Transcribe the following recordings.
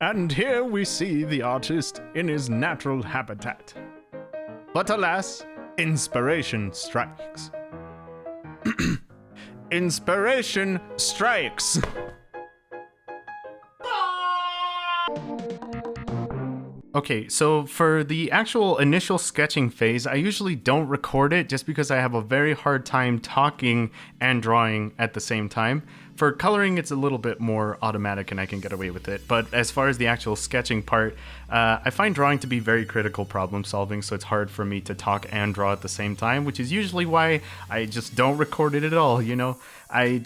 And here we see the artist in his natural habitat. But alas, inspiration strikes. Inspiration strikes! Okay, so for the actual initial sketching phase, I usually don't record it just because I have a very hard time talking and drawing at the same time. For coloring, it's a little bit more automatic and I can get away with it. But as far as the actual sketching part, I find drawing to be very critical problem solving, so it's hard for me to talk and draw at the same time, which is usually why I just don't record it at all, you know? I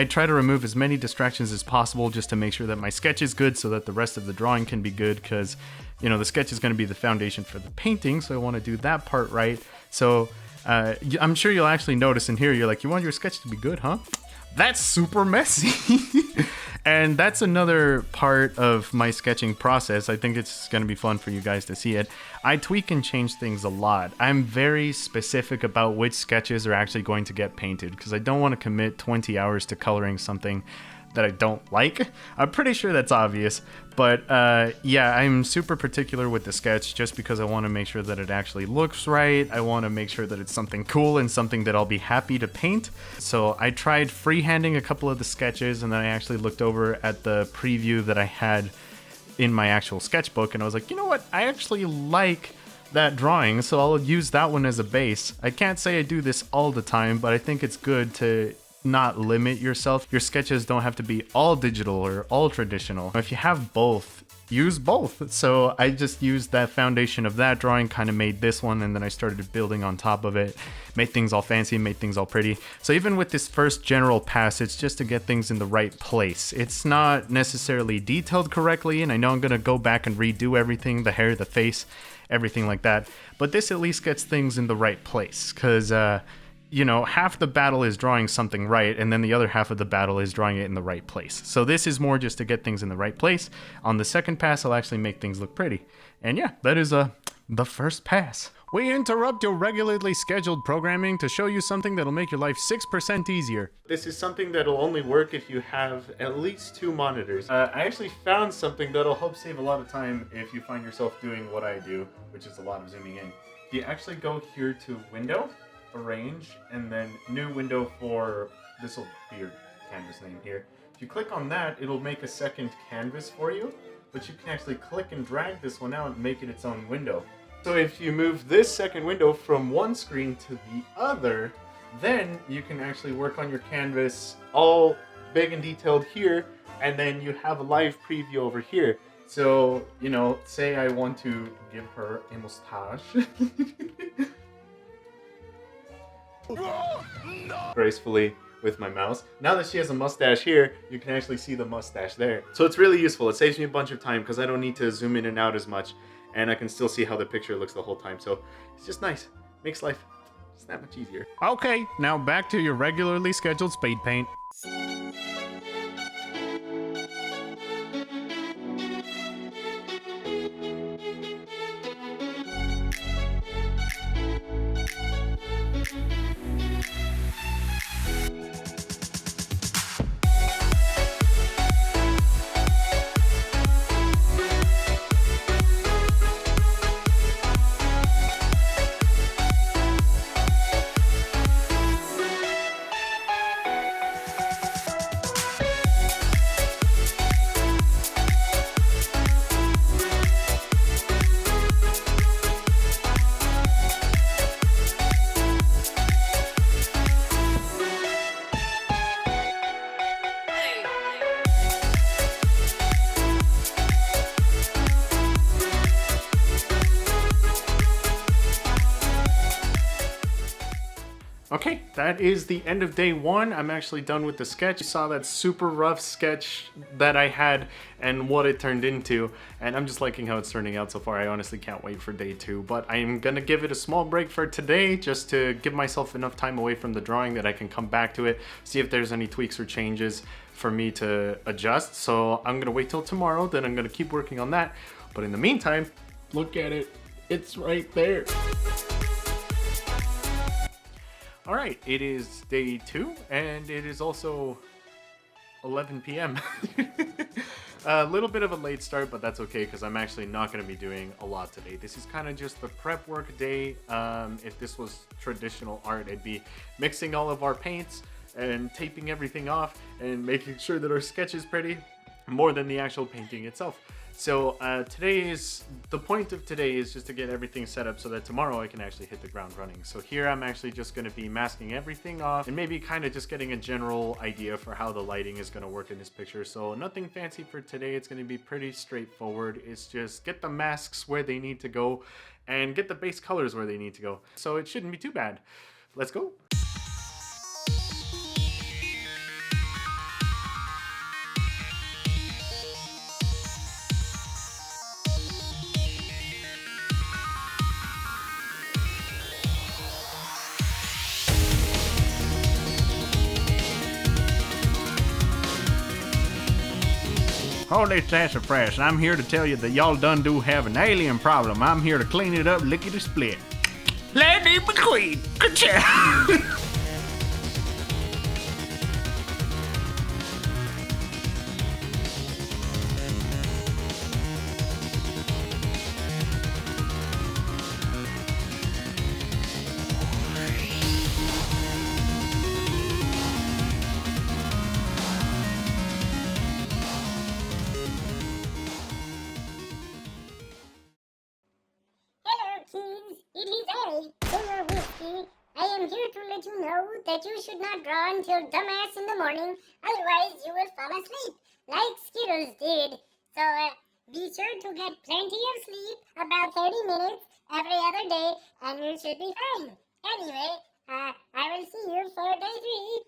try to remove as many distractions as possible just to make sure that my sketch is good so that the rest of the drawing can be good, because, you know, the sketch is going to be the foundation for the painting, so I want to do that part right. So I'm sure you'll actually notice in here, you're like, you want your sketch to be good, huh? That's super messy. And that's another part of my sketching process. I think it's going to be fun for you guys to see it. I tweak and change things a lot. I'm very specific about which sketches are actually going to get painted because I don't want to commit 20 hours to coloring something that I don't like. I'm pretty sure that's obvious, but yeah, I'm super particular with the sketch just because I want to make sure that it actually looks right. I want to make sure that it's something cool and something that I'll be happy to paint. So I tried freehanding a couple of the sketches, and then I actually looked over at the preview that I had in my actual sketchbook, and I was like, you know what? I actually like that drawing, so I'll use that one as a base. I can't say I do this all the time, but I think it's good to not limit yourself. Your sketches don't have to be all digital or all traditional. If you have both, use both. So I just used that foundation of that drawing, kind of made this one, and then I started building on top of it, made things all fancy, made things all pretty. So even with this first general pass, it's just to get things in the right place. It's not necessarily detailed correctly, and I know I'm gonna go back and redo everything, the hair, the face, everything like that, but this at least gets things in the right place, because you know, half the battle is drawing something right, and then the other half of the battle is drawing it in the right place. So this is more just to get things in the right place. On the second pass, I'll actually make things look pretty. And yeah, that is the first pass. We interrupt your regularly scheduled programming to show you something that'll make your life 6% easier. This is something that'll only work if you have at least 2 monitors. I actually found something that'll help save a lot of time if you find yourself doing what I do, which is a lot of zooming in. If you actually go here to Window, Arrange, and then new window for, this will be your canvas name here. If you click on that, it'll make a second canvas for you, but you can actually click and drag this one out and make it its own window. So if you move this second window from one screen to the other, then you can actually work on your canvas all big and detailed here, and then you have a live preview over here. So, you know, say I want to give her a mustache. Gracefully with my mouse. Now that she has a mustache here, you can actually see the mustache there. So it's really useful. It saves me a bunch of time because I don't need to zoom in and out as much, and I can still see how the picture looks the whole time. So it's just nice. Makes life just that much easier. Okay, now back to your regularly scheduled speed paint. Okay, that is the end of day 1. I'm actually done with the sketch. You saw that super rough sketch that I had and what it turned into, and I'm just liking how it's turning out so far. I honestly can't wait for day 2, but I'm gonna give it a small break for today just to give myself enough time away from the drawing that I can come back to it, see if there's any tweaks or changes for me to adjust. So I'm gonna wait till tomorrow, then I'm gonna keep working on that. But in the meantime, look at it. It's right there. All right, it is day 2, and it is also 11 p.m. A little bit of a late start, but that's okay because I'm actually not going to be doing a lot today. This is kind of just the prep work day. If this was traditional art, it'd be mixing all of our paints and taping everything off and making sure that our sketch is pretty more than the actual painting itself. So the point of today is just to get everything set up so that tomorrow I can actually hit the ground running. So here I'm actually just going to be masking everything off and maybe kind of just getting a general idea for how the lighting is going to work in this picture. So nothing fancy for today. It's going to be pretty straightforward. It's just get the masks where they need to go and get the base colors where they need to go. So it shouldn't be too bad. Let's go. Holy sassafras, I'm here to tell you that y'all done do have an alien problem. I'm here to clean it up lickety-split. Lady McQueen, good job. It is I, Killer Whiskey. I am here to let you know that you should not draw until dumbass in the morning, otherwise you will fall asleep, like Skittles did. So, be sure to get plenty of sleep, about 30 minutes, every other day, and you should be fine. Anyway, I will see you for day 3.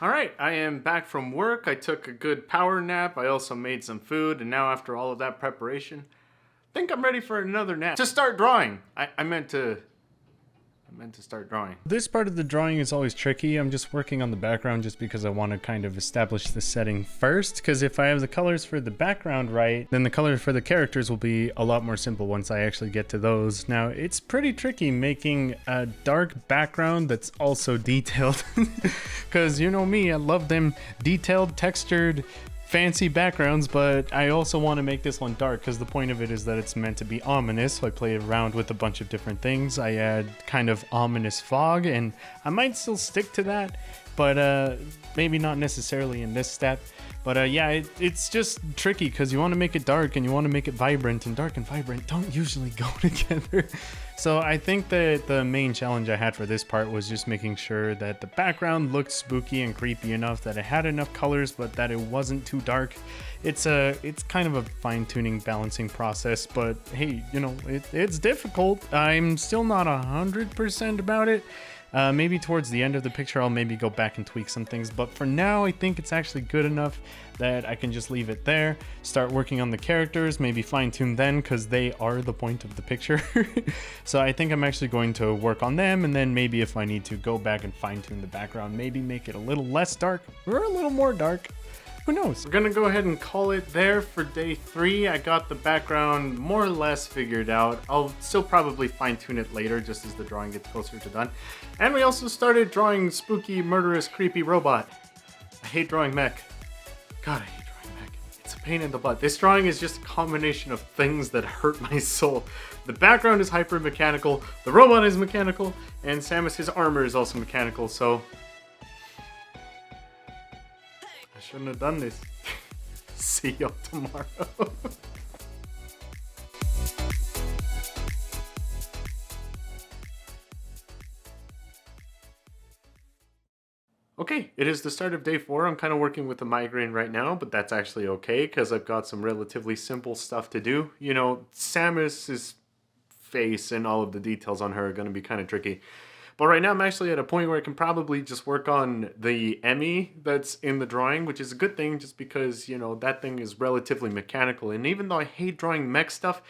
Alright, I am back from work. I took a good power nap. I also made some food, and now after all of that preparation, I think I'm ready for another nap. To start drawing! I meant to start drawing. This part of the drawing is always tricky. I'm just working on the background just because I want to kind of establish the setting first, because if I have the colors for the background right, then the colors for the characters will be a lot more simple once I actually get to those. Now, it's pretty tricky making a dark background that's also detailed, because you know me, I love them detailed, textured, fancy backgrounds, but I also want to make this one dark because the point of it is that it's meant to be ominous. So I play around with a bunch of different things. I add kind of ominous fog, and I might still stick to that, but maybe not necessarily in this step. But yeah, it's just tricky because you want to make it dark and you want to make it vibrant, and dark and vibrant don't usually go together. So I think that the main challenge I had for this part was just making sure that the background looked spooky and creepy enough, that it had enough colors, but that it wasn't too dark. It's kind of a fine-tuning balancing process, but hey, you know, it's difficult. I'm still not 100% about it. Maybe towards the end of the picture I'll maybe go back and tweak some things, but for now I think it's actually good enough that I can just leave it there, start working on the characters, maybe fine-tune them because they are the point of the picture. So I think I'm actually going to work on them, and then maybe if I need to go back and fine-tune the background, maybe make it a little less dark or a little more dark. Who knows? We're gonna go ahead and call it there for day 3. I got the background more or less figured out. I'll still probably fine-tune it later just as the drawing gets closer to done. And we also started drawing spooky, murderous, creepy robot. I hate drawing mech. God, I hate drawing mech. It's a pain in the butt. This drawing is just a combination of things that hurt my soul. The background is hyper-mechanical, the robot is mechanical, and Samus, his armor is also mechanical, so I shouldn't have done this. See y'all tomorrow. Okay, it is the start of day 4. I'm kind of working with a migraine right now, but that's actually okay because I've got some relatively simple stuff to do. You know, Samus's face and all of the details on her are going to be kind of tricky. But right now I'm actually at a point where I can probably just work on the e.m.m.i that's in the drawing, which is a good thing just because, you know, that thing is relatively mechanical. And even though I hate drawing mech stuff,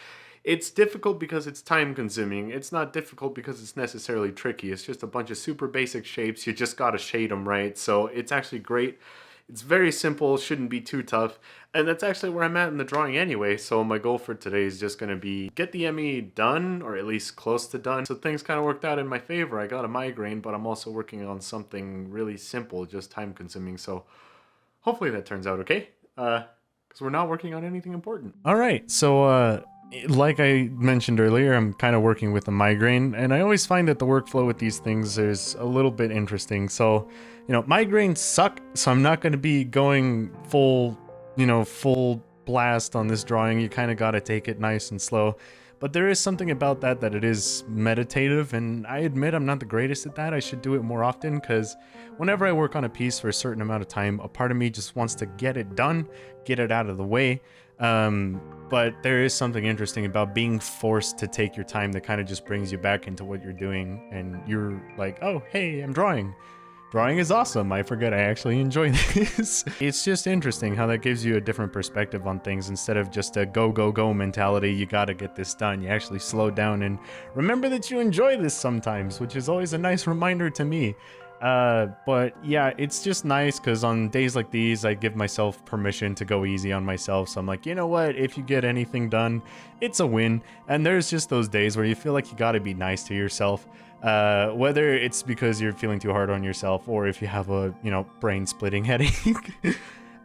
it's difficult because it's time consuming. It's not difficult because it's necessarily tricky. It's just a bunch of super basic shapes. You just got to shade them right. So it's actually great It's very simple, shouldn't be too tough, and that's actually where I'm at in the drawing anyway. So my goal for today is just going to be get the e.m.m.i done, or at least close to done. So things kind of worked out in my favor. I got a migraine, but I'm also working on something really simple, just time consuming. So hopefully that turns out okay, because we're not working on anything important. All right, so like I mentioned earlier, I'm kind of working with a migraine, and I always find that the workflow with these things is a little bit interesting. So, migraines suck, so I'm not going to be going full blast on this drawing. You kind of got to take it nice and slow. But there is something about that it is meditative, and I admit I'm not the greatest at that. I should do it more often, because whenever I work on a piece for a certain amount of time, a part of me just wants to get it done, get it out of the way. But there is something interesting about being forced to take your time that kind of just brings you back into what you're doing, and you're like, oh, hey, I'm drawing. Drawing is awesome. I forget I actually enjoy this. It's just interesting how that gives you a different perspective on things. Instead of just a go, go, go mentality, you gotta get this done. You actually slow down and remember that you enjoy this sometimes, which is always a nice reminder to me. But yeah, it's just nice because on days like these, I give myself permission to go easy on myself. So I'm like, you know what? If you get anything done, it's a win. And there's just those days where you feel like you gotta be nice to yourself. Whether it's because you're feeling too hard on yourself or if you have a, brain splitting headache.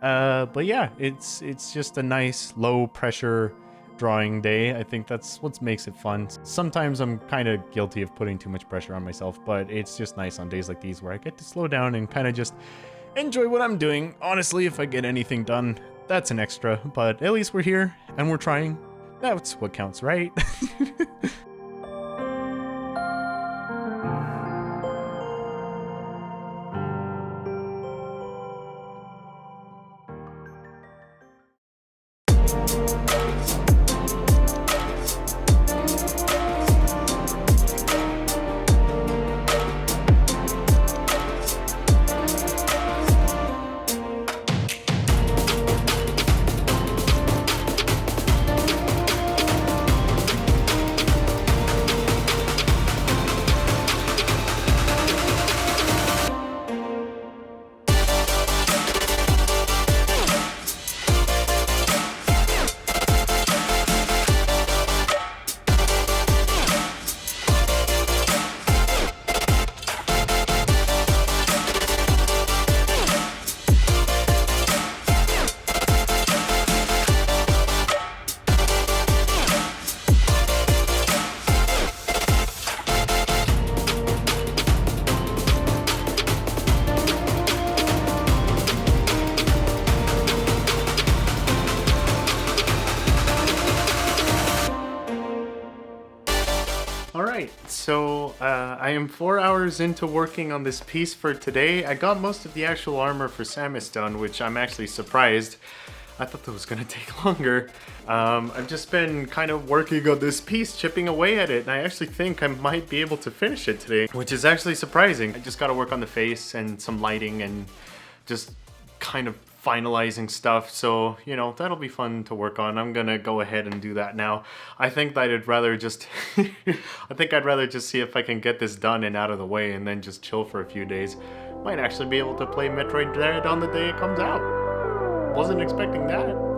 But yeah, it's just a nice low pressure drawing day. I think that's what makes it fun. Sometimes I'm kind of guilty of putting too much pressure on myself, but it's just nice on days like these where I get to slow down and kind of just enjoy what I'm doing. Honestly, if I get anything done, that's an extra, but at least we're here and we're trying. That's what counts, right? So I am 4 hours into working on this piece for today. I got most of the actual armor for Samus done, which I'm actually surprised. I thought that was gonna take longer. I've just been kind of working on this piece, chipping away at it, and I actually think I might be able to finish it today, which is actually surprising. I just gotta work on the face and some lighting and just kind of finalizing stuff, so that'll be fun to work on. I'm gonna go ahead and do that now. I think that I'd rather just I'd rather just see if I can get this done and out of the way and then just chill for a few days. Might actually be able to play Metroid Dread on the day it comes out. Wasn't expecting that.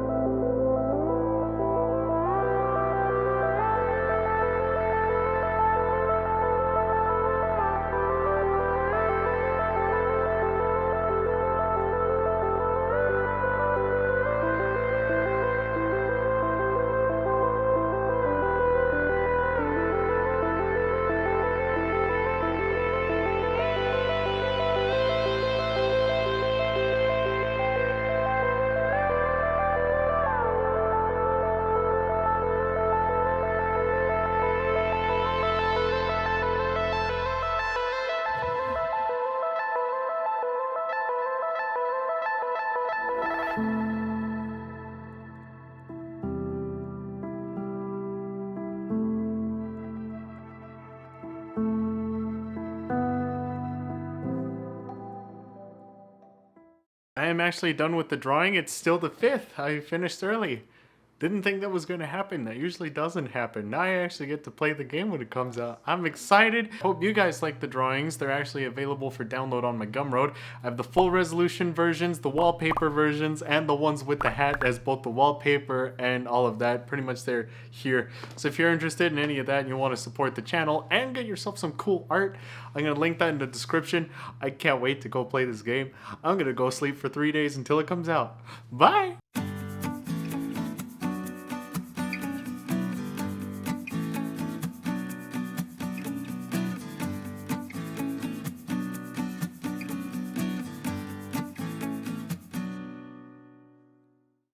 I am actually done with the drawing. It's still the 5th. I finished early. Didn't think that was going to happen. That usually doesn't happen. Now I actually get to play the game when it comes out. I'm excited. Hope you guys like the drawings. They're actually available for download on my Gumroad. I have the full resolution versions, the wallpaper versions, and the ones with the hat as both the wallpaper and all of that. Pretty much they're here. So if you're interested in any of that and you want to support the channel and get yourself some cool art, I'm going to link that in the description. I can't wait to go play this game. I'm going to go sleep for 3 days until it comes out. Bye!